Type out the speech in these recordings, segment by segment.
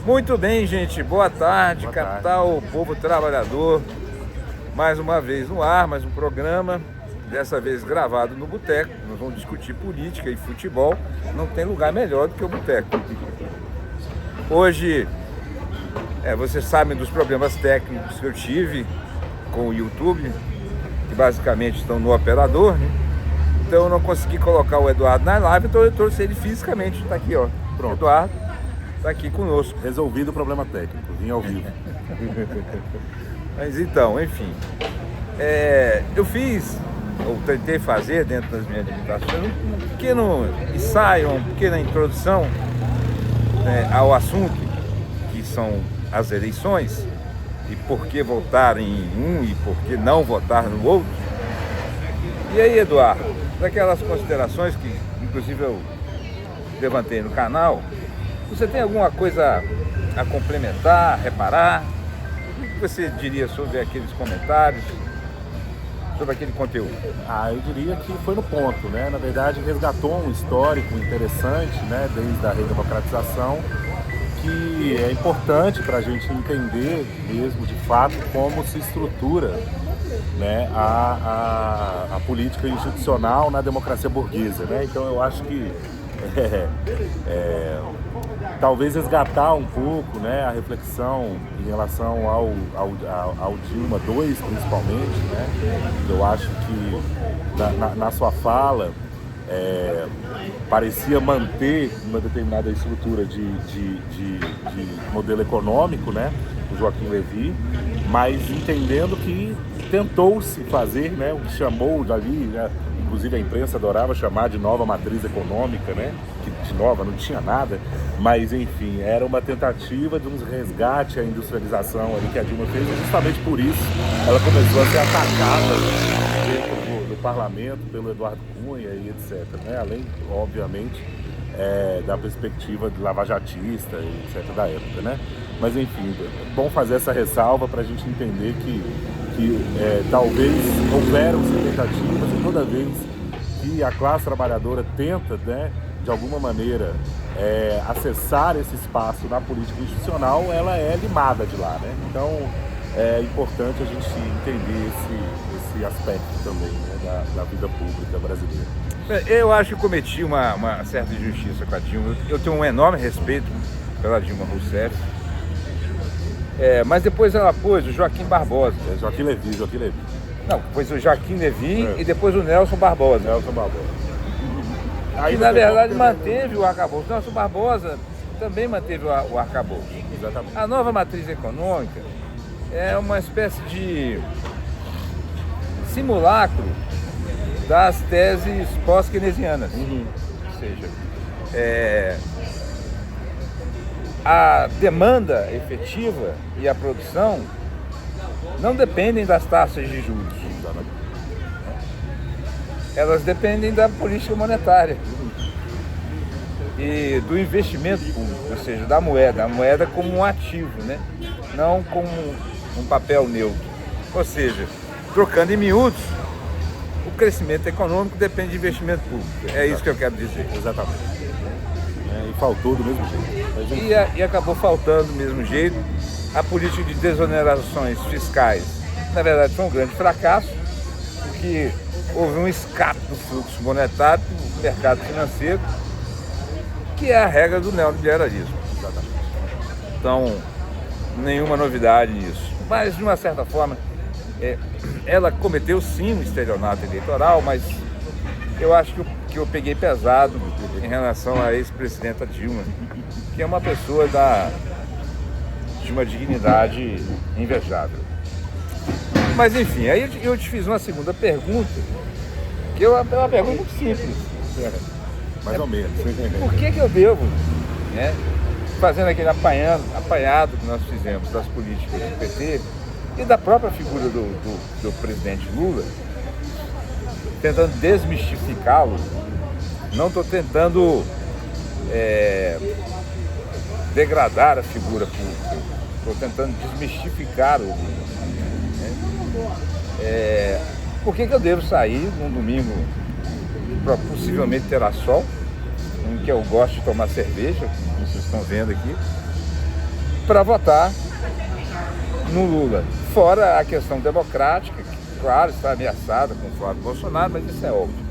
Muito bem, gente. Boa tarde, Boa tarde. capital, povo trabalhador. Mais uma vez no ar, mais um programa, dessa vez gravado no Boteco. Nós vamos discutir política e futebol. Não tem lugar melhor do que o Boteco. Hoje, vocês sabem dos problemas técnicos que eu tive com o YouTube, que basicamente estão no operador, né? Então eu não consegui colocar o Eduardo na live, então eu trouxe ele fisicamente. Está aqui, ó. Pronto. Eduardo está aqui conosco. Resolvido o problema técnico, vim ao vivo. Mas então, enfim, eu fiz, ou tentei fazer dentro das minhas limitações, um pequeno ensaio, uma pequena introdução ao assunto, que são as eleições, e por que votar em um e por que não votar no outro. E aí, Eduardo, daquelas considerações que inclusive eu levantei no canal, você tem alguma coisa a complementar, reparar? O que você diria sobre aqueles comentários, sobre aquele conteúdo? Eu diria que foi no ponto, né? Na verdade, resgatou um histórico interessante, né? Desde a redemocratização, que é importante para a gente entender mesmo, de fato, como se estrutura, né, a política institucional na democracia burguesa, né? Então eu acho que talvez resgatar um pouco, né, a reflexão em relação ao Dilma II, principalmente, né? Eu acho que na sua fala parecia manter uma determinada estrutura de modelo econômico, né, do Joaquim Levy, mas entendendo que tentou-se fazer, né, o que chamou dali, né, inclusive a imprensa adorava chamar de nova matriz econômica, né, que de nova não tinha nada, mas enfim, era uma tentativa de um resgate à industrialização ali que a Dilma fez, e justamente por isso ela começou a ser atacada dentro do parlamento pelo Eduardo Cunha e etc, né, além, obviamente, da perspectiva de lavajatista e etc da época, né, mas enfim, é bom fazer essa ressalva para a gente entender que talvez houveram tentativas, e toda vez que a classe trabalhadora tenta, né, de alguma maneira acessar esse espaço na política institucional, ela é limada de lá, né? Então é importante a gente entender esse aspecto também, né, da vida pública brasileira. Eu acho que cometi uma certa injustiça com a Dilma. Eu tenho um enorme respeito pela Dilma Rousseff. Mas depois ela pôs o Joaquim Barbosa. Joaquim Levy. Não, pôs o Joaquim Levy e depois o Nelson Barbosa. Que na verdade manteve o arcabouço. Nelson Barbosa também manteve o arcabouço. Exatamente. A nova matriz econômica é uma espécie de simulacro das teses pós-keynesianas. Ou seja, a demanda efetiva e a produção não dependem das taxas de juros. Elas dependem da política monetária e do investimento público, ou seja, da moeda. A moeda como um ativo, né? Não como um papel neutro. Ou seja, trocando em miúdos, o crescimento econômico depende de investimento público. É isso que eu quero dizer. Exatamente. E faltou do mesmo jeito. E acabou faltando do mesmo jeito. A política de desonerações fiscais, na verdade, foi um grande fracasso, porque houve um escape do fluxo monetário do mercado financeiro, que é a regra do neoliberalismo. Exatamente. Então, nenhuma novidade nisso. Mas, de uma certa forma, ela cometeu sim um estelionato eleitoral, mas eu acho que eu peguei pesado em relação à ex-presidenta Dilma, que é uma pessoa de uma dignidade invejável. Mas enfim, aí eu te fiz uma segunda pergunta, que é uma pergunta muito simples. Mais ou menos. Por que eu devo, né, fazendo aquele apanhado que nós fizemos das políticas do PT e da própria figura do presidente Lula, tentando desmistificá-lo, não estou tentando degradar a figura pública, estou tentando desmistificar o Lula. Por que eu devo sair num domingo, possivelmente terá sol, em que eu gosto de tomar cerveja, como vocês estão vendo aqui, para votar no Lula. Fora a questão democrática, que, claro, está ameaçada com o Flávio Bolsonaro, mas isso é óbvio.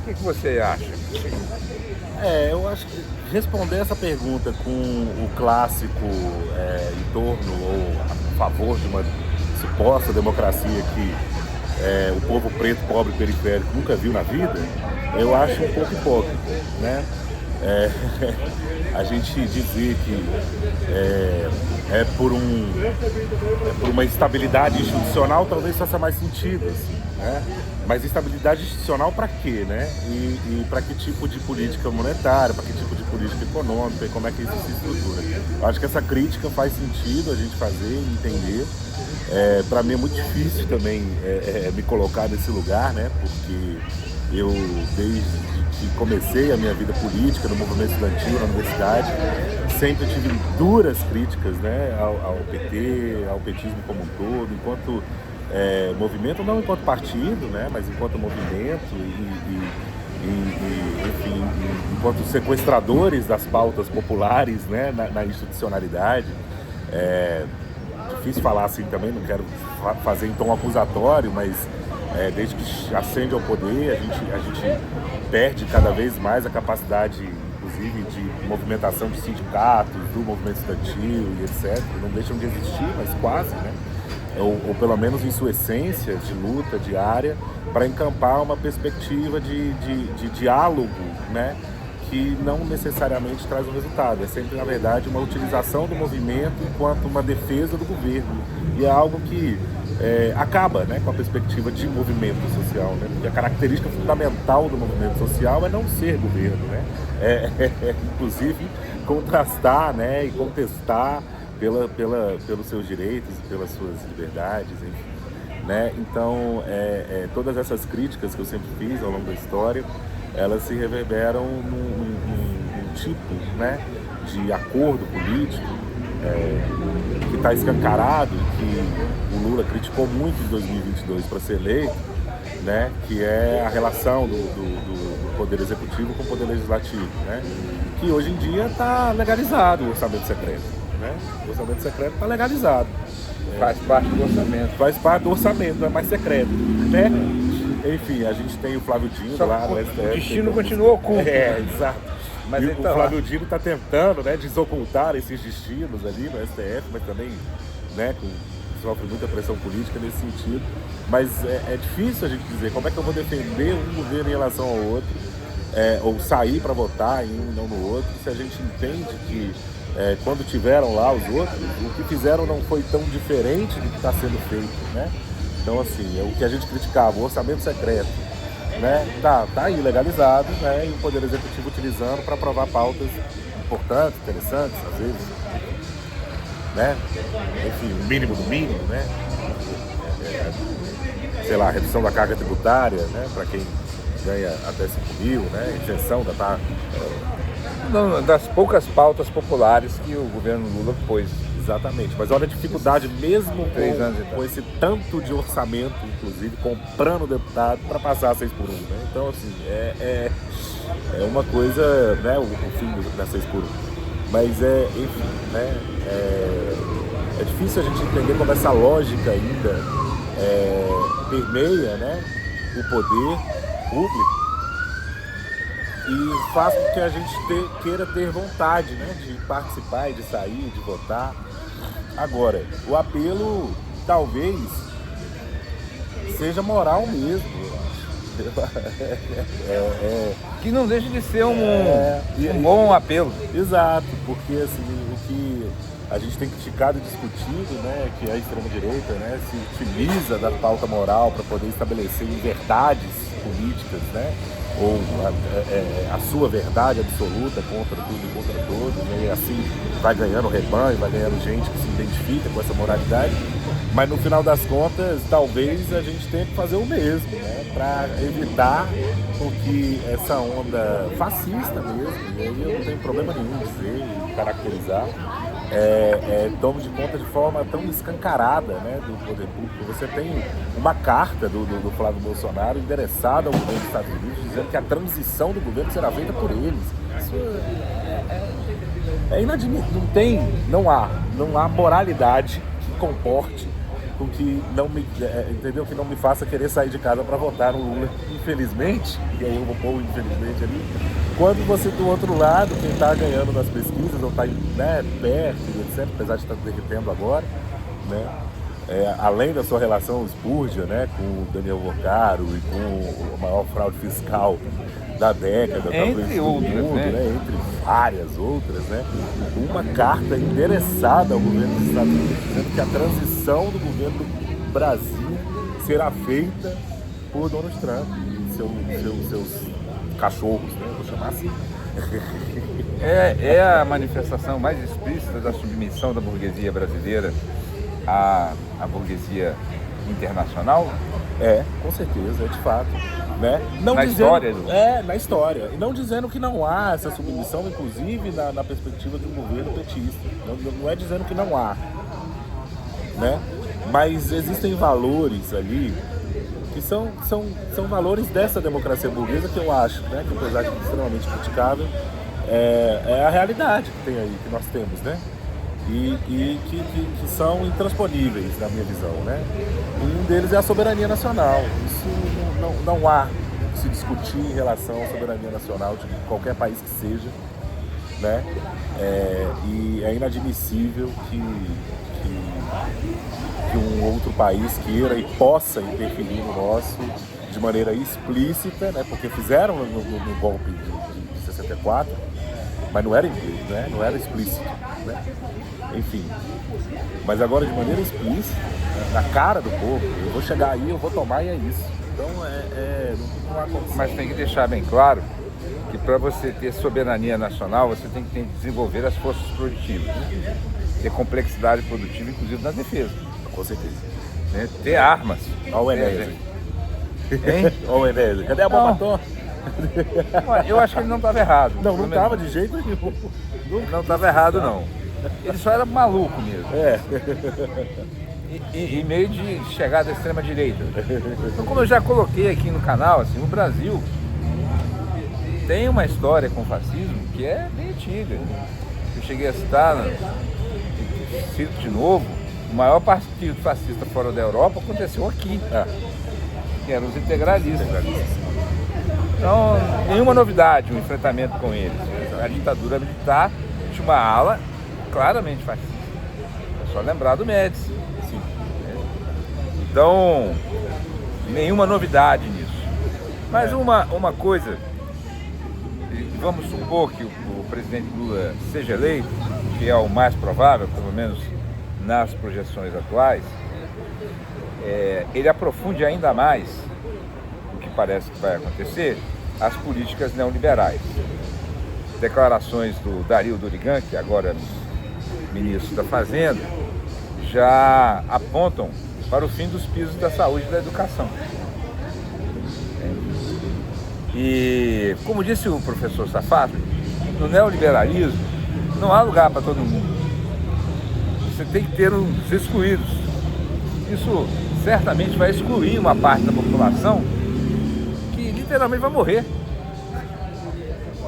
O que você acha? Eu acho que responder essa pergunta com o clássico em torno ou a favor de uma suposta democracia que o povo preto, pobre e periférico nunca viu na vida, eu acho um pouco hipócrita, né? A gente dizer que é por uma estabilidade institucional talvez faça mais sentido, assim, né? Mas estabilidade institucional para quê, né? E para que tipo de política monetária, para que tipo de política econômica e como é que isso se estrutura? Eu acho que essa crítica faz sentido a gente fazer e entender. Para mim é muito difícil também me colocar nesse lugar, né? Porque eu, desde que comecei a minha vida política no movimento estudantil, na universidade, sempre tive duras críticas, né, ao PT, ao petismo como um todo, enquanto movimento, não enquanto partido, né, mas enquanto movimento enfim, enquanto sequestradores das pautas populares, né, na institucionalidade. Difícil falar assim também, não quero fazer em tom acusatório, mas desde que ascende ao poder, a gente perde cada vez mais a capacidade, inclusive, de movimentação de sindicatos, do movimento estudantil e etc. Não deixam de existir, mas quase, né? Ou pelo menos em sua essência de luta diária, para encampar uma perspectiva de diálogo, né? Que não necessariamente traz um resultado. É sempre, na verdade, uma utilização do movimento enquanto uma defesa do governo. E é algo que acaba, né, com a perspectiva de movimento social, né? Porque a característica fundamental do movimento social é não ser governo, né? Inclusive, contrastar, né, e contestar pelos seus direitos e pelas suas liberdades, enfim, né? Então, todas essas críticas que eu sempre fiz ao longo da história, elas se reverberam num tipo, né, de acordo político que está escancarado e que o Lula criticou muito em 2022 para ser eleito, né, que é a relação do Poder Executivo com o Poder Legislativo, né, que hoje em dia está legalizado o orçamento secreto. Né? O orçamento secreto está legalizado. Faz parte do orçamento. Faz parte do orçamento, não é mais secreto, né? Enfim, a gente tem o Flávio Dino lá no STF. O destino continua oculto. Exato. Mas e ele o tá Flávio Dino está tentando, né, desocultar esses destinos ali no STF, mas também, né, sofre muita pressão política nesse sentido. Mas é difícil a gente dizer como é que eu vou defender um governo em relação ao outro, ou sair para votar em um e não no outro, se a gente entende que quando tiveram lá os outros, o que fizeram não foi tão diferente do que está sendo feito, né? Então, assim, o que a gente criticava, o orçamento secreto, né? Tá aí legalizado, né? E o Poder Executivo utilizando para aprovar pautas importantes, interessantes, às vezes, né? Enfim, o mínimo do mínimo, né? Sei lá, redução da carga tributária, né? Para quem ganha até 5 mil, né? Isenção da das poucas pautas populares que o governo Lula pôs. Exatamente, mas olha a dificuldade mesmo 3 anos com esse tanto de orçamento, inclusive, comprando deputado para passar 6 por 1, né? Então, assim, é uma coisa, né, o fim da 6 por 1. Mas, enfim, né, é difícil a gente entender como essa lógica ainda permeia, né, o poder público e faz com que a gente queira ter vontade, né, de participar e de sair, de votar. Agora, o apelo talvez seja moral mesmo, eu acho. Que não deixa de ser um bom apelo. Exato, porque assim, o que a gente tem criticado e discutido, né, que a extrema-direita, né, se utiliza da pauta moral para poder estabelecer verdades políticas, né, ou a sua verdade absoluta contra tudo e contra todos, né? E assim vai ganhando rebanho, vai ganhando gente que se identifica com essa moralidade, mas no final das contas talvez a gente tenha que fazer o mesmo, né? Para evitar que essa onda fascista mesmo, e aí eu não tenho problema nenhum em dizer e caracterizar, tome de conta de forma tão escancarada, né, do poder público. Você tem uma carta do Flávio Bolsonaro endereçada ao governo dos Estados Unidos dizendo que a transição do governo será feita por eles. Isso não há moralidade que comporte com que não me, entendeu? Que não me faça querer sair de casa para votar no Lula, infelizmente, e aí eu vou pôr o infelizmente ali, quando você do outro lado, quem está ganhando nas pesquisas, ou está, né, perto, etc., apesar de estar derretendo agora, né, além da sua relação espúrdia, né, com o Daniel Vocaro e com a maior fraude fiscal da década, entre outras, do mundo, né? Entre várias outras, né? Uma carta endereçada ao governo dos Estados Unidos dizendo que a transição do governo do Brasil será feita por Donald Trump e seus cachorros, né? Vou chamar assim. É a manifestação mais explícita da submissão da burguesia brasileira à burguesia internacional? Com certeza, de fato. Né? Não na dizendo, história? Na história. E não dizendo que não há essa submissão, inclusive na perspectiva de um governo petista. Não é dizendo que não há. Né? Mas existem valores ali que são valores dessa democracia burguesa que eu acho, né? Que apesar de extremamente criticável, é a realidade que tem aí, que nós temos, né? E que são intransponíveis na minha visão, né? E um deles é a soberania nacional. Isso não há que se discutir em relação à soberania nacional de qualquer país que seja, né? E é inadmissível que um outro país queira e possa interferir no nosso de maneira explícita, né? Porque fizeram no golpe de 64, mas não era implícito, né? Não era explícito, né? Enfim, mas agora de maneira explícita, na cara do povo, eu vou chegar aí, eu vou tomar e é isso. Então não há condição. Mas tem que deixar bem claro que para você ter soberania nacional, você tem que desenvolver as forças produtivas, né? Ter complexidade produtiva, inclusive na defesa. Com certeza. Né? Ter armas. Olha o Enéas. Hein? Olha o Enéas. Cadê a bomba atômica? Eu acho que ele não estava errado. Não estava de jeito nenhum. Não estava errado, não. Ele só era maluco mesmo. E meio de chegada à extrema-direita. Então, como eu já coloquei aqui no canal, assim, o Brasil tem uma história com o fascismo que é bem antiga. Eu cheguei a citar, cito de novo, o maior partido fascista fora da Europa aconteceu aqui, que eram os integralistas. Então, nenhuma novidade o enfrentamento com eles. A ditadura militar tinha uma ala claramente fascista. É só lembrar do Médici. Sim. Então, nenhuma novidade nisso. Mas uma coisa, vamos supor que o presidente Lula seja eleito, que é o mais provável, pelo menos nas projeções atuais, ele aprofunde ainda mais, o que parece que vai acontecer, as políticas neoliberais. Declarações do Dario Durigan, que agora é ministro da Fazenda, já apontam para o fim dos pisos da saúde e da educação. E, como disse o professor Safato, no neoliberalismo não há lugar para todo mundo. Você tem que ter os excluídos. Isso certamente vai excluir uma parte da população que literalmente vai morrer.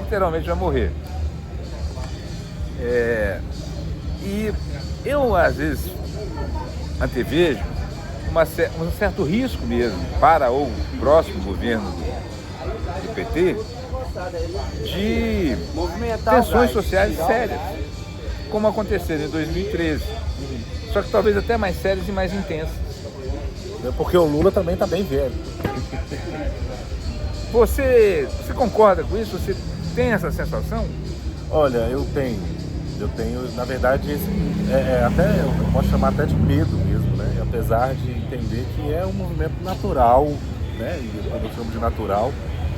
Literalmente vai morrer. E eu, às vezes, antevejo um certo risco mesmo para o próximo governo do PT de tensões sociais sérias, como aconteceram em 2013. Só que talvez até mais sérias e mais intensas. Porque o Lula também está bem velho. Você concorda com isso? Você tem essa sensação? Olha, eu tenho, na verdade, até eu posso chamar até de medo mesmo, né? Apesar de entender que é um movimento natural, né? E quando eu chamo de natural,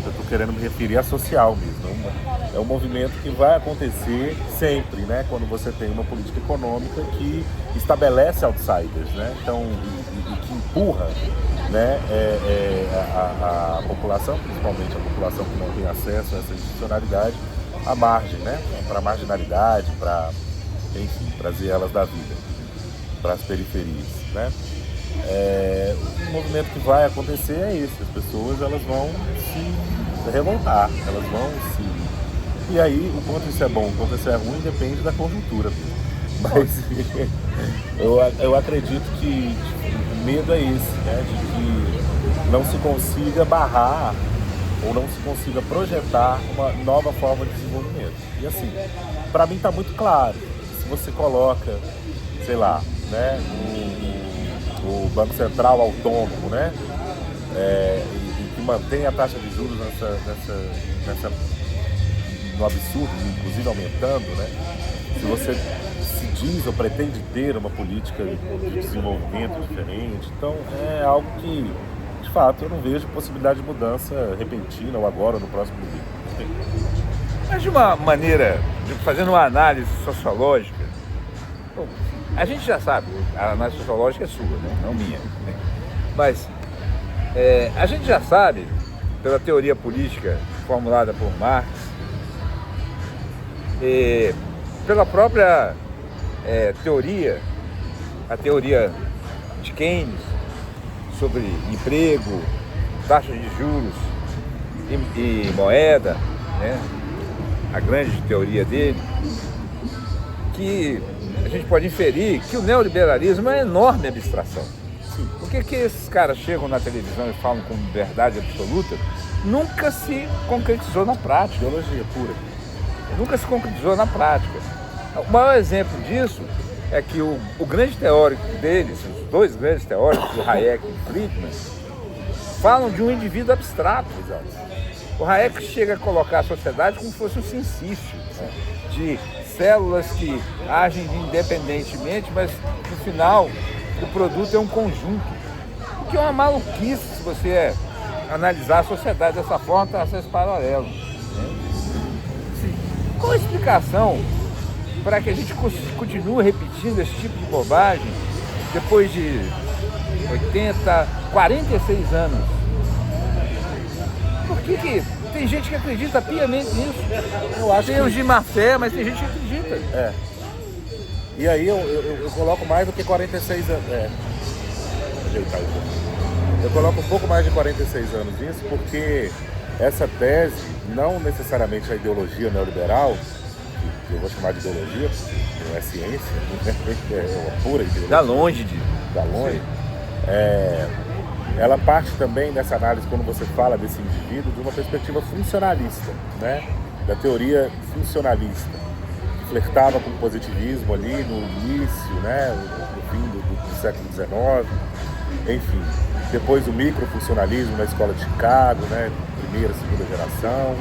eu estou querendo me referir a social mesmo. É um movimento que vai acontecer sempre, né? Quando você tem uma política econômica que estabelece outsiders, né? Então, e que empurra, né? A população, principalmente a população que não tem acesso a essa institucionalidade, à margem, né? Para a marginalidade, para, enfim, trazer elas da vida, para as periferias, né? O movimento que vai acontecer é esse. As pessoas, elas vão se revoltar, elas vão se E aí, o quanto isso é bom, o quanto isso é ruim, depende da conjuntura. Mas eu acredito que o medo é esse, né? De que não se consiga barrar ou não se consiga projetar uma nova forma de desenvolvimento. E assim, para mim está muito claro, se você coloca, sei lá, né, o Banco Central autônomo, né, e que mantém a taxa de juros no absurdo, inclusive aumentando, né, se você se diz ou pretende ter uma política de desenvolvimento diferente, então é algo que, de fato, eu não vejo possibilidade de mudança repentina ou agora ou no próximo governo. Mas de uma maneira, fazendo uma análise sociológica, bom, a gente já sabe, a análise sociológica é sua, né? Não minha. Né? Mas a gente já sabe, pela teoria política formulada por Marx, e pela própria teoria, a teoria de Keynes, sobre emprego, taxa de juros e moeda, né? A grande teoria dele, que a gente pode inferir que o neoliberalismo é uma enorme abstração. Sim. Por que esses caras chegam na televisão e falam com verdade absoluta? Nunca se concretizou na prática. Ideologia pura. Nunca se concretizou na prática. O maior exemplo disso é que o grande teórico deles, os dois grandes teóricos, o Hayek e o Friedman, falam de um indivíduo abstrato. O Hayek chega a colocar a sociedade como se fosse um sincício, né? De células que agem independentemente, mas no final o produto é um conjunto. O que é uma maluquice se você analisar a sociedade dessa forma, traçar esse paralelo. Né? Qual a explicação para que a gente continue repetindo esse tipo de bobagem depois de 46 anos? Por que tem gente que acredita piamente nisso? Eu acho tem os de má fé, mas tem gente que acredita. E aí eu coloco mais do que 46 anos. Ajeitar um pouco. Eu coloco um pouco mais de 46 anos nisso, porque essa tese, não necessariamente a ideologia neoliberal, que eu vou chamar de ideologia, não é ciência, é uma pura ideologia. Dá longe. Ela parte também nessa análise, quando você fala desse indivíduo, de uma perspectiva funcionalista, né? Da teoria funcionalista, que flertava com o positivismo ali no início, né? No fim do século XIX, enfim. Depois o microfuncionalismo na escola de Chicago, né? Primeira, segunda geração.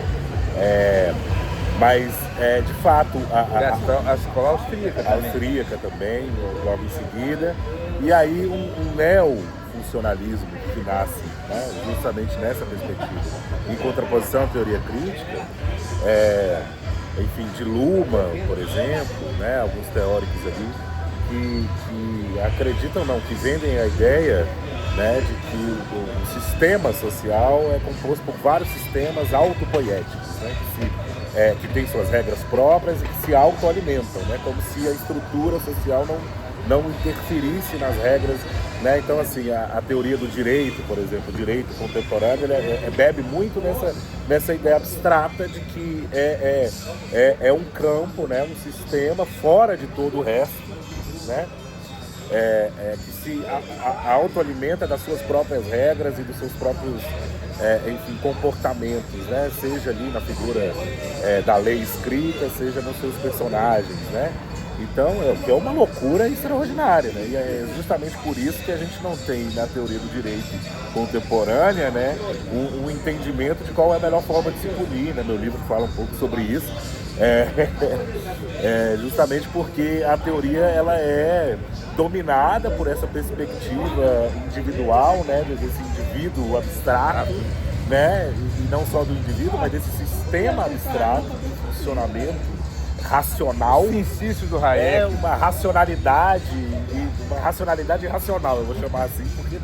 Mas, de fato, a escola austríaca também, logo em seguida. E aí um neofuncionalismo que nasce, né, justamente nessa perspectiva, em contraposição à teoria crítica, enfim, de Luhmann, por exemplo, né, alguns teóricos ali, que acreditam, que vendem a ideia, né, de que o sistema social é composto por vários sistemas autopoéticos, né, que tem suas regras próprias e que se autoalimentam, né, como se a estrutura social não interferisse nas regras, né? Então, assim, a teoria do direito, por exemplo, o direito contemporâneo, bebe muito nessa ideia abstrata de que é um campo, né? Um sistema fora de todo o resto, né? Que se autoalimenta das suas próprias regras e dos seus próprios comportamentos, né? Seja ali na figura da lei escrita, seja nos seus personagens, né? Então, é uma loucura extraordinária, né? E é justamente por isso que a gente não tem, na teoria do direito contemporânea, né, um entendimento de qual é a melhor forma de se punir, né? Meu livro fala um pouco sobre isso. Justamente porque a teoria ela é dominada por essa perspectiva individual, né, desse indivíduo abstrato, né, e não só do indivíduo, mas desse sistema abstrato de funcionamento racional. O insício do Hayek. Uma racionalidade irracional, eu vou chamar assim, porque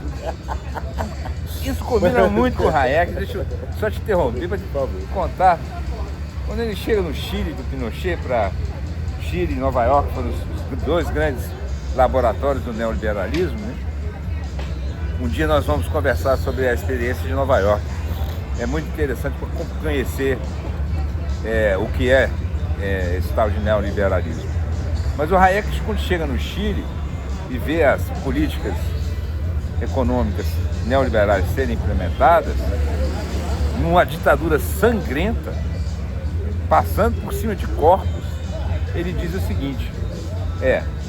isso combina muito com o Hayek. Deixa eu só te interromper para te contar. Quando ele chega no Chile, do Pinochet, para Chile e Nova York, foram os dois grandes laboratórios do neoliberalismo, né? Um dia nós vamos conversar sobre a experiência de Nova York. É muito interessante para conhecer o que é esse tal de neoliberalismo. Mas o Hayek, quando chega no Chile e vê as políticas econômicas neoliberais serem implementadas, numa ditadura sangrenta, passando por cima de corpos, ele diz o seguinte: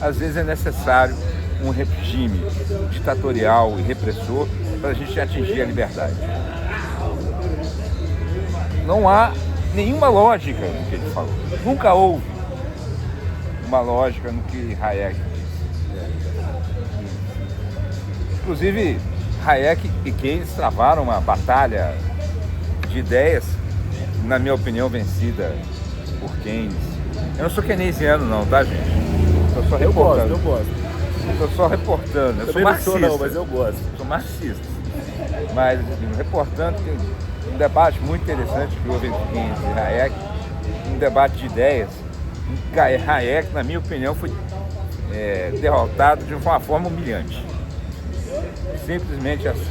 às vezes é necessário um regime ditatorial e repressor para a gente atingir a liberdade. Não há nenhuma lógica no que ele falou. Nunca houve uma lógica no que Hayek disse. Inclusive, Hayek e Keynes travaram uma batalha de ideias, na minha opinião, vencida por Keynes. Eu não sou keynesiano não, tá, gente? Eu só reportando. Eu gosto. Eu sou só reportando. Eu sou marxista. Não, mas eu gosto. Sou marxista. Mas reportando, tem um debate muito interessante que houve entre Keynes e Hayek, um debate de ideias. Hayek, na minha opinião, foi derrotado de uma forma humilhante. Simplesmente assim.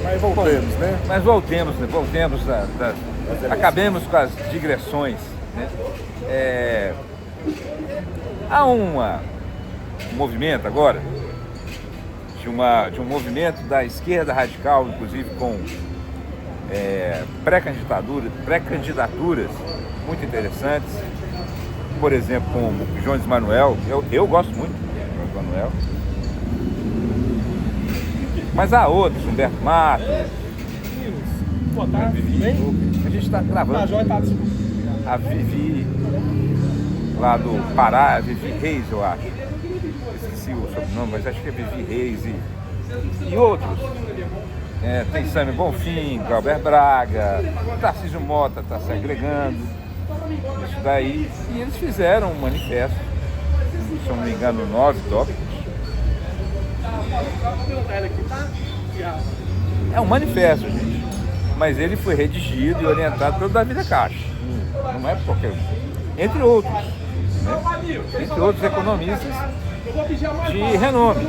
Mas voltemos, né? Mas voltemos, acabemos com as digressões, né? Há um movimento agora, de um movimento da esquerda radical, inclusive com pré-candidaturas muito interessantes, por exemplo, com o Jones Manuel. Eu gosto muito do Jones Manuel. Mas há outros, Humberto Matos, a gente está gravando. A Vivi, lá do Pará, a Vivi Reis, eu acho. Esqueci o sobrenome, mas acho que é Vivi Reis e outros. Tem Sami Bonfim, Glauber Braga, Tarcísio Mota está se agregando. Isso daí. E eles fizeram um manifesto, se eu não me engano, 9 tópicos. É um manifesto, gente, mas ele foi redigido e orientado pelo Davi da Caixa. Não é qualquer um. Entre outros, né? Entre outros economistas de renome.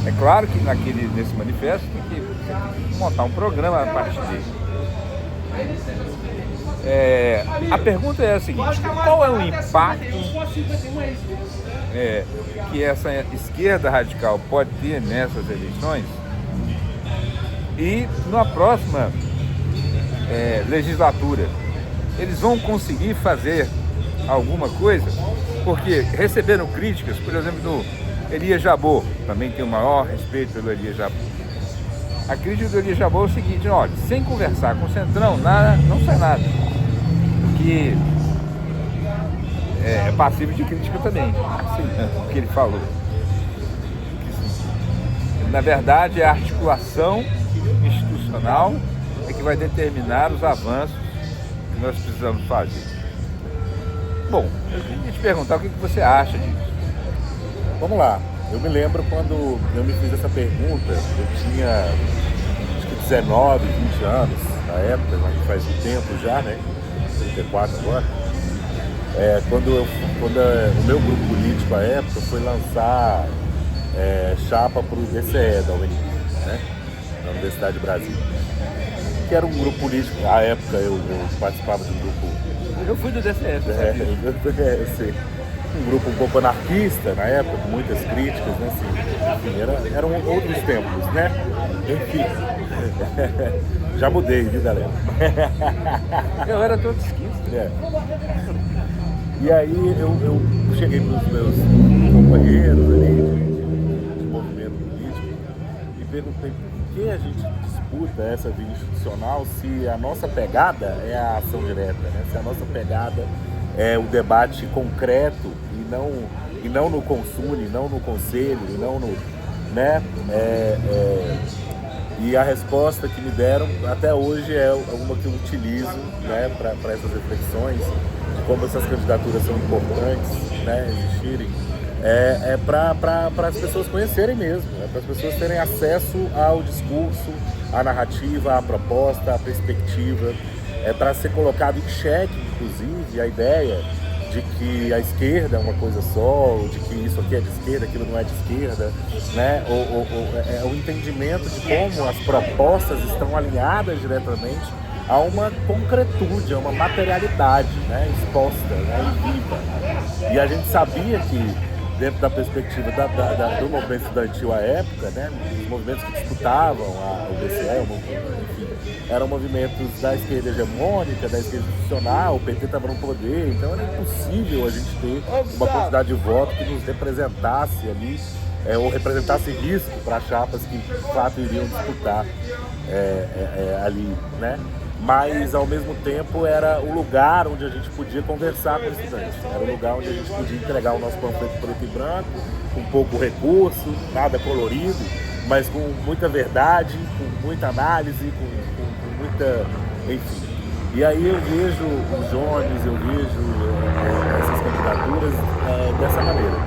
É claro que nesse manifesto tem que montar um programa a partir dele. A pergunta é a seguinte: qual é o impacto que essa esquerda radical pode ter nessas eleições e na próxima legislatura? Eles vão conseguir fazer alguma coisa? Porque receberam críticas, por exemplo, do Elias Jabbour. Também tenho o maior respeito pelo Elias Jabbour. A crítica do Elias Jabbour é o seguinte: olha, sem conversar com o Centrão, não sai nada. Porque é passivo de crítica também, o que ele falou. Na verdade, é a articulação institucional que vai determinar os avanços que nós precisamos fazer. Bom, eu queria te perguntar o que você acha disso. Vamos lá. Eu me lembro quando eu me fiz essa pergunta, eu tinha acho que 19, 20 anos na época, mas faz um tempo já, né? 34 agora. Quando o meu grupo político à época foi lançar chapa para o DCE da UNB, né? Na Universidade de Brasília. Que era um grupo político, à época eu participava de um grupo. Eu fui do DCE, eu sei. Um grupo um pouco anarquista na época, com muitas críticas, né? Assim, enfim, eram outros tempos, né? Enfim. Já mudei, viu, galera? Eu era todo esquisito. E aí eu cheguei para os meus companheiros ali de movimento político e perguntei por que a gente disputa essa via institucional se a nossa pegada é a ação direta, né? Se a nossa pegada é o debate concreto e não no consune, não no conselho, e não no, né? E a resposta que me deram até hoje é uma que eu utilizo, né, para essas reflexões de como essas candidaturas são importantes, né, existirem, para as pessoas conhecerem mesmo, para as pessoas terem acesso ao discurso, à narrativa, à proposta, à perspectiva, para ser colocado em xeque, inclusive, a ideia de que a esquerda é uma coisa só, ou de que isso aqui é de esquerda, aquilo não é de esquerda, né? O entendimento de como as propostas estão alinhadas diretamente a uma concretude, a uma materialidade, né, exposta, né, e viva. E a gente sabia que, dentro da perspectiva do movimento estudantil à época, né, os movimentos que disputavam o BCE, enfim, eram movimentos da esquerda hegemônica, da esquerda institucional, o PT estava no poder, então era impossível a gente ter uma quantidade de votos que nos representasse ali, ou representasse risco para chapas que de fato iriam disputar ali, né? Mas ao mesmo tempo era o lugar onde a gente podia conversar com os estudantes, era o lugar onde a gente podia entregar o nosso panfleto preto e branco, com pouco recurso, nada colorido, mas com muita verdade, com muita análise, com muita, enfim. E aí eu vejo o Jones, eu vejo essas candidaturas dessa maneira.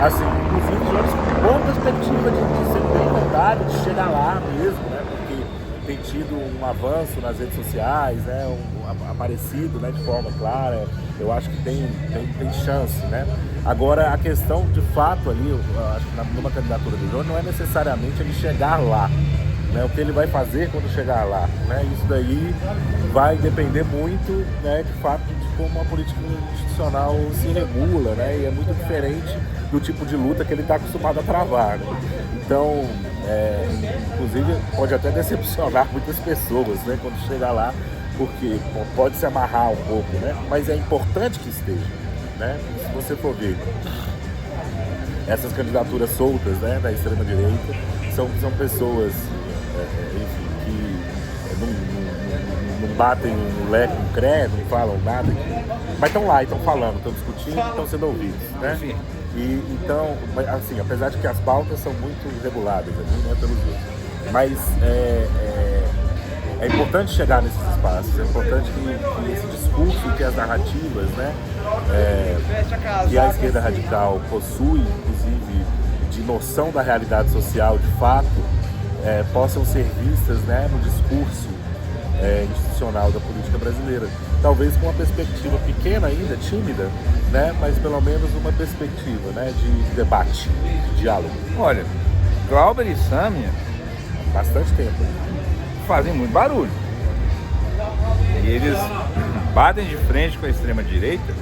Assim, inclusive o Jones com boa perspectiva de ser bem vontade, de chegar lá mesmo, né? Porque tem tido um avanço nas redes sociais, né? Aparecido, né, de forma clara. Eu acho que tem chance, né? Agora, a questão, de fato, ali, eu acho que numa candidatura do Jones não é necessariamente ele chegar lá, né? O que ele vai fazer quando chegar lá, né? Isso daí vai depender muito, né, de fato, de como a política institucional se regula, né? E é muito diferente do tipo de luta que ele está acostumado a travar, né? Então, inclusive, pode até decepcionar muitas pessoas, né, quando chegar lá, porque pode se amarrar um pouco, né? Mas é importante que esteja, né? Se você for ver essas candidaturas soltas, né, da extrema-direita, são pessoas, enfim, que não batem um leque, um credo, não falam nada, mas estão lá, estão falando, estão discutindo, estão sendo ouvidos, né? Sim. E então, assim, apesar de que as pautas são muito reguladas ali, né, pelos outros, mas é importante chegar nesses espaços, é importante que esse discurso, que as narrativas, né, que a esquerda radical possui, inclusive, de noção da realidade social, de fato, possam ser vistas, né, no discurso institucional da política brasileira. Talvez com uma perspectiva pequena ainda, tímida, né, mas pelo menos uma perspectiva, né, de debate, de diálogo. Olha, Glauber e Sâmia Bastante tempo. fazem muito barulho. E eles batem de frente com a extrema-direita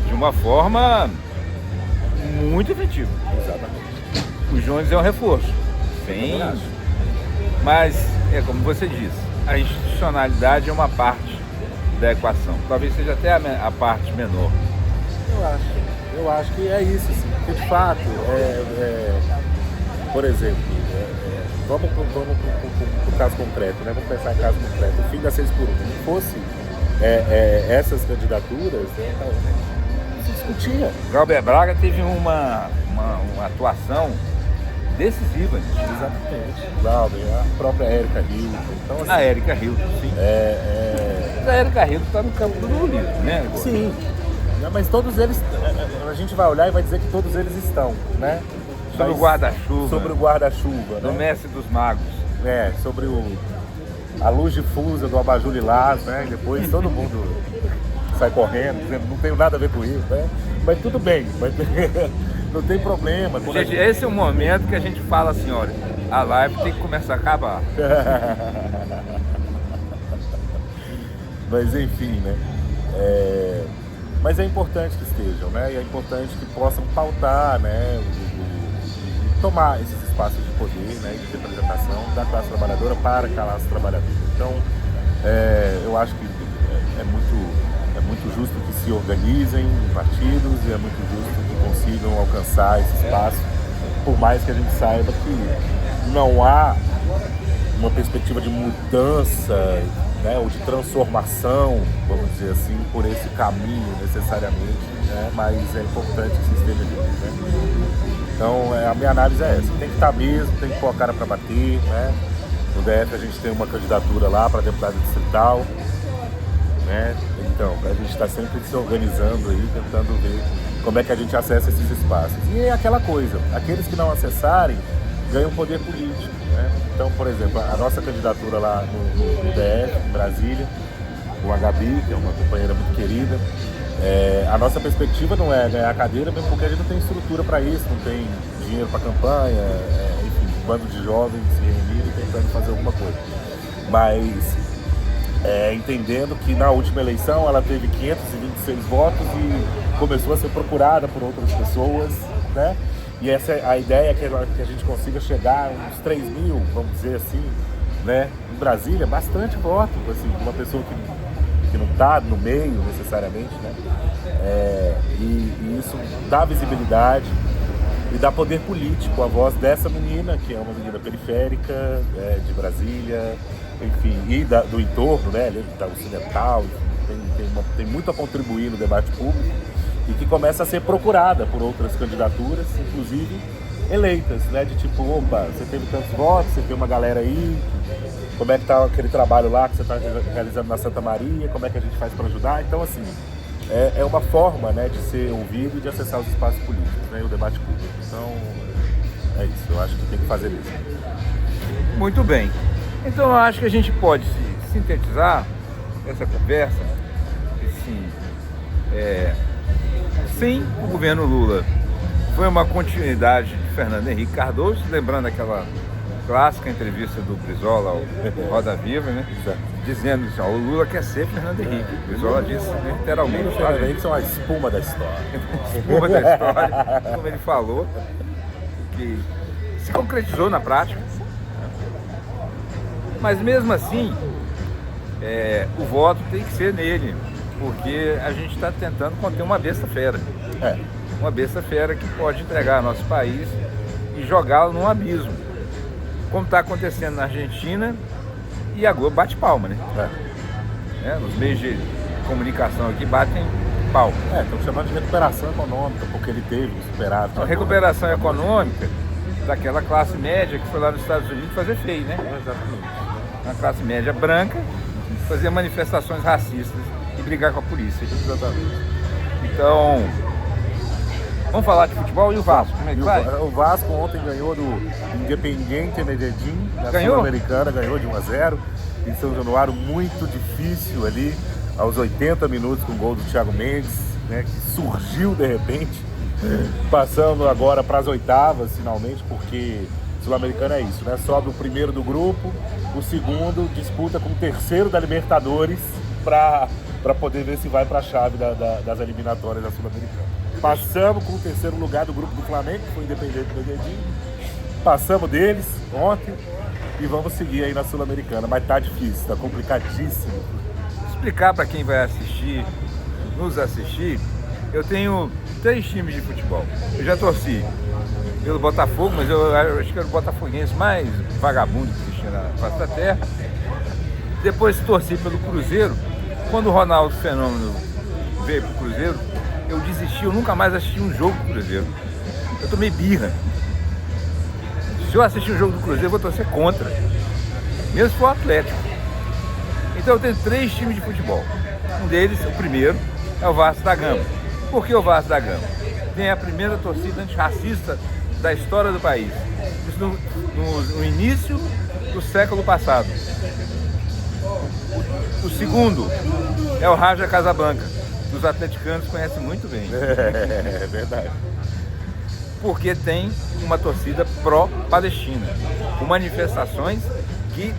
de uma forma muito efetiva. Exatamente. O Jones é um reforço. Sim. Mas, como você disse, a institucionalidade é uma parte da equação. Talvez seja até a parte menor. Eu acho que é isso, assim. Porque, de fato, por exemplo, vamos pro caso concreto, né? Vamos pensar em caso concreto. O fim da 6x1, se fosse essas candidaturas, né, não se discutia. Glauber Braga teve uma atuação decisiva. Exatamente. Glauber, a própria Érica Hilton. Então, assim, A Érica Hilton, sim. Mas a Érica Hilton está no campo do lulismo, né? Agora? Sim. Mas todos eles, a gente vai olhar e vai dizer que todos eles estão, né? Sobre o guarda-chuva. Sobre o guarda-chuva, Do né? mestre dos magos. Sobre a luz difusa do abajur lilás, né? E depois todo mundo sai correndo, dizendo não tenho nada a ver com isso, né? Mas tudo bem, não tem problema. Gente, esse é o momento que a gente fala assim, olha, a live tem que começar a acabar. Mas enfim, né? Mas é importante que estejam, né? E é importante que possam pautar, né? Tomar esses espaços de poder, né? De representação da classe trabalhadora para a classe trabalhadora. Então, eu acho que é muito justo que se organizem em partidos e é muito justo que consigam alcançar esse espaço, por mais que a gente saiba que não há uma perspectiva de mudança, né, ou de transformação, vamos dizer assim, por esse caminho necessariamente, né, mas é importante que se esteja ali, né? Então, a minha análise é essa, tem que estar mesmo, tem que pôr a cara para bater, né? No DF a gente tem uma candidatura lá para deputado distrital, né? Então, a gente está sempre se organizando aí, tentando ver como é que a gente acessa esses espaços. E é aquela coisa, aqueles que não acessarem ganham poder político, né? Então, por exemplo, a nossa candidatura lá no DF, em Brasília, com a Gabi, que é uma companheira muito querida, a nossa perspectiva não é ganhar a cadeira, mesmo porque a gente não tem estrutura para isso, não tem dinheiro para campanha, enfim, um bando de jovens se reunindo e tentando fazer alguma coisa. Mas entendendo que na última eleição ela teve 526 votos e começou a ser procurada por outras pessoas, né? E essa é a ideia, que a gente consiga chegar a uns 3 mil, vamos dizer assim, né? Em Brasília, bastante voto, assim, uma pessoa que não está no meio necessariamente, né? E isso dá visibilidade e dá poder político à voz dessa menina, que é uma menina periférica, de Brasília, enfim, e do entorno, né? Da ocidental, tem muito a contribuir no debate público e que começa a ser procurada por outras candidaturas, inclusive eleitas, né? De tipo, opa, você teve tantos votos, você tem uma galera aí, como é que tá aquele trabalho lá que você está realizando na Santa Maria, como é que a gente faz para ajudar? Então, assim, é uma forma, né, de ser ouvido e de acessar os espaços políticos, né, e o debate público. Então, é isso, eu acho que tem que fazer isso. Muito bem. Então, eu acho que a gente pode sintetizar essa conversa, assim, sim, o governo Lula foi uma continuidade de Fernando Henrique Cardoso, lembrando aquela clássica entrevista do Brizola ao Roda Viva, né? Dizendo assim, o Lula quer ser Fernando Henrique. O Brizola disse literalmente. O Fernando Henrique é uma espuma da história. Espuma da história, como ele falou, que se concretizou na prática. Mas mesmo assim, o voto tem que ser nele, porque a gente está tentando conter uma besta fera. Uma besta fera que pode entregar nosso país e jogá-lo num abismo. Como está acontecendo na Argentina, e a Globo bate palma, né? Os meios de comunicação aqui batem palma. Estão chamando de recuperação econômica, porque ele teve superado. Então, recuperação econômica daquela classe média que foi lá nos Estados Unidos fazer feio, né? Exatamente. Uma classe média branca, fazer manifestações racistas e brigar com a polícia. Exatamente. Então, vamos falar de futebol e o Vasco, como é que vai? O Vasco ontem ganhou do Independiente Medellín, da Sul-Americana, ganhou de 1-0 em São Januário, muito difícil ali, aos 80 minutos com o gol do Thiago Mendes, né, que surgiu de repente, passando agora para as oitavas finalmente, porque Sul-Americana é isso, né? Sobe o primeiro do grupo, o segundo disputa com o terceiro da Libertadores para poder ver se vai para a chave das eliminatórias da Sul-Americana. Passamos com o terceiro lugar do grupo do Flamengo, que foi o Independente Medellín. Passamos deles ontem e vamos seguir aí na Sul-Americana. Mas tá difícil, tá complicadíssimo. Explicar para quem vai nos assistir, eu tenho 3 times de futebol. Eu já torci pelo Botafogo, mas eu acho que era o botafoguense mais vagabundo que existia na face da terra. Depois torci pelo Cruzeiro. Quando o Ronaldo Fenômeno veio pro Cruzeiro, eu desisti, eu nunca mais assisti um jogo do Cruzeiro. Eu tomei birra. Se eu assistir um jogo do Cruzeiro, eu vou torcer contra. Mesmo se for Atlético. Então eu tenho 3 times de futebol. Um deles, o primeiro, é o Vasco da Gama. Por que o Vasco da Gama? Tem a primeira torcida antirracista da história do país. Isso no início do século passado. O segundo é o Raja Casablanca. Os atleticanos conhecem muito bem. É verdade. Porque tem uma torcida pró-Palestina, com manifestações que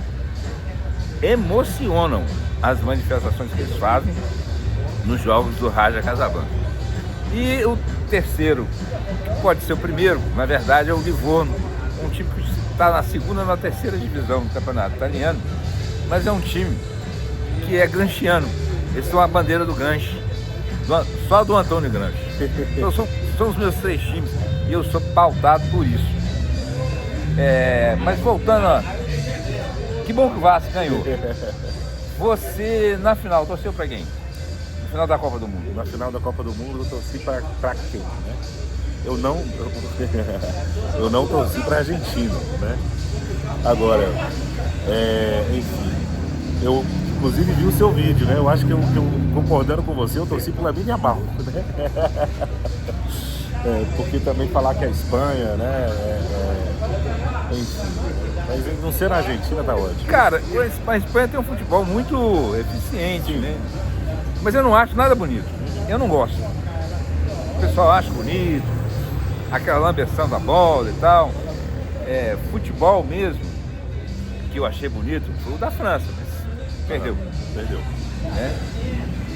emocionam as manifestações que eles fazem nos jogos do Raja Casablanca. E o terceiro, que pode ser o primeiro, na verdade é o Livorno, um time que está na segunda ou na terceira divisão do campeonato italiano, mas é um time que é gramsciano. Eles são a bandeira do Gramsci. Só do Antônio Gramsci. Então são os meus 3 times e eu sou pautado por isso. Mas voltando, que bom que o Vasco ganhou. Você, na final, torceu pra quem? No final da Copa do Mundo? Na final da Copa do Mundo eu torci pra quem, né? Eu não torci pra Argentina, né? Agora, enfim, eu inclusive vi o seu vídeo, né? Eu acho que eu concordando com você, eu torci pro Lamine Yamal, né? Porque também falar que a Espanha, né? Enfim, mas não ser na Argentina tá ótimo. Cara, a Espanha tem um futebol muito eficiente, né? Mas eu não acho nada bonito. Eu não gosto. O pessoal acha bonito, aquela lambeção da bola e tal. Futebol mesmo, que eu achei bonito, foi o da França. Mas perdeu. Perdeu. Né?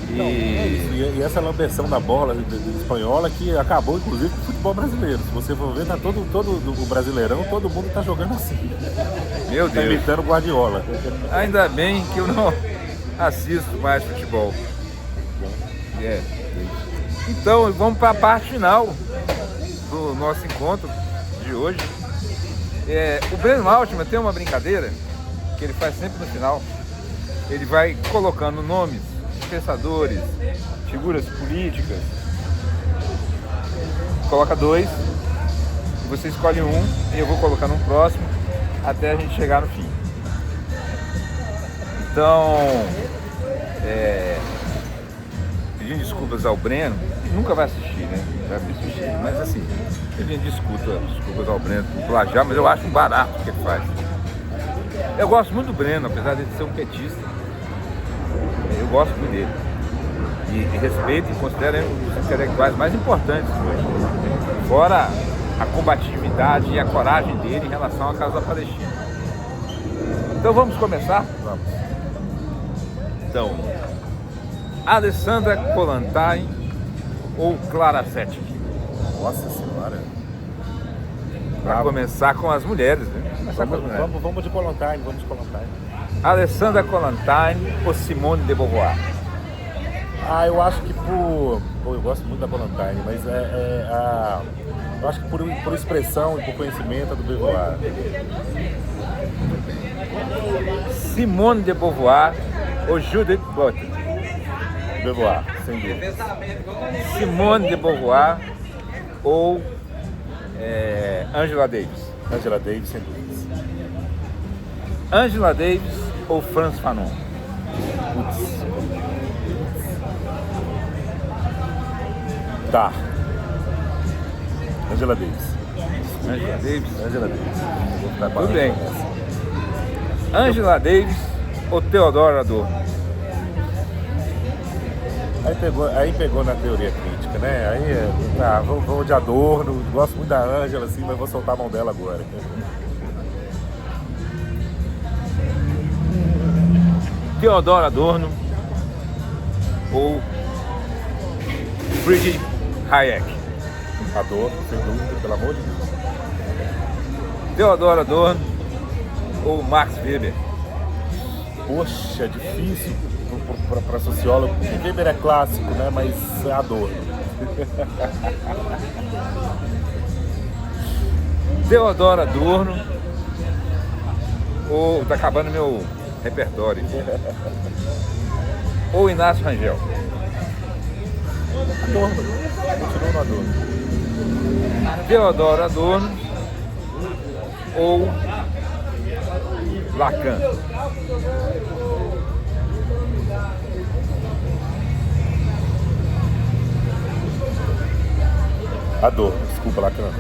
Então, é isso. E essa lambeção da bola espanhola que acabou, inclusive, com o futebol brasileiro. Se você for ver, tá todo o Brasileirão, todo mundo tá jogando assim. Meu Tá Deus. imitando Guardiola. Ainda bem que eu não assisto mais futebol. É. Então, vamos para a parte final do nosso encontro de hoje. O Breno Altman tem uma brincadeira que ele faz sempre no final. Ele vai colocando nomes de pensadores, figuras políticas. Coloca 2, você escolhe um e eu vou colocar no próximo até a gente chegar no fim. Então, pedindo desculpas ao Breno, ele nunca vai assistir, né? Vai me assistir, mas assim, pedindo desculpas ao Breno por plagiar, mas eu acho um barato o que ele faz. Eu gosto muito do Breno, apesar de ele ser um petista. Eu gosto muito dele. E respeito e considero ele um dos intelectuais mais importantes hoje. Fora a combatividade e a coragem dele em relação à causa da Palestina. Então vamos começar? Vamos. Então, Alessandra Kollontai ou Clara Zetkin? Nossa Senhora. Para começar com as mulheres, né? Vamos de Kollontai, vamos de Kollontai. Alessandra Kollontai ou Simone de Beauvoir? Eu acho que eu gosto muito da Kollontai, mas eu acho que por expressão e por conhecimento é do Beauvoir. Simone de Beauvoir ou Judith Butler? Beauvoir, sem dúvida. Simone de Beauvoir ou Angela Davis? Angela Davis, sem dúvida. Angela Davis ou Frantz Fanon? Putz. Tá. Angela Davis. Angela Davis? Angela Davis. Tudo bem. Angela Davis ou Theodor Adorno? Aí pegou na teoria crítica, né? Aí, vou de Adorno, gosto muito da Angela, assim, mas vou soltar a mão dela agora. Theodor Adorno ou Friedrich Hayek? Adorno, sem dúvida, pelo amor de Deus. Theodor Adorno ou Max Weber? Poxa, difícil para sociólogo. Weber é clássico, né? Mas é Adorno. Theodor Adorno ou tá acabando meu repertório? Ou Inácio Rangel? Adorno. Continua no Adorno. Theodor Adorno ou Lacan? Adorno, desculpa, Lacan.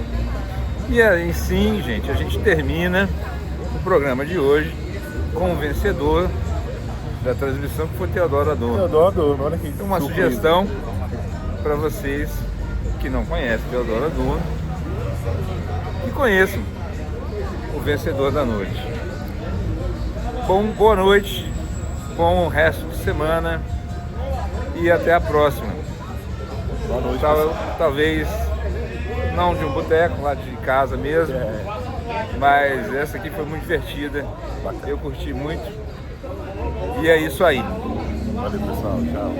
E aí sim, gente, a gente termina o programa de hoje com o vencedor da transmissão, que foi Theodor Adorno. Theodor Adorno, olha que Uma surpresa. sugestão para vocês que não conhecem Theodor Adorno, que conheçam o vencedor da noite. Boa noite, bom resto de semana e até a próxima. Boa noite, Talvez não de um boteco, lá de casa mesmo, mas essa aqui foi muito divertida, eu curti muito e é isso aí. Valeu, pessoal, tchau.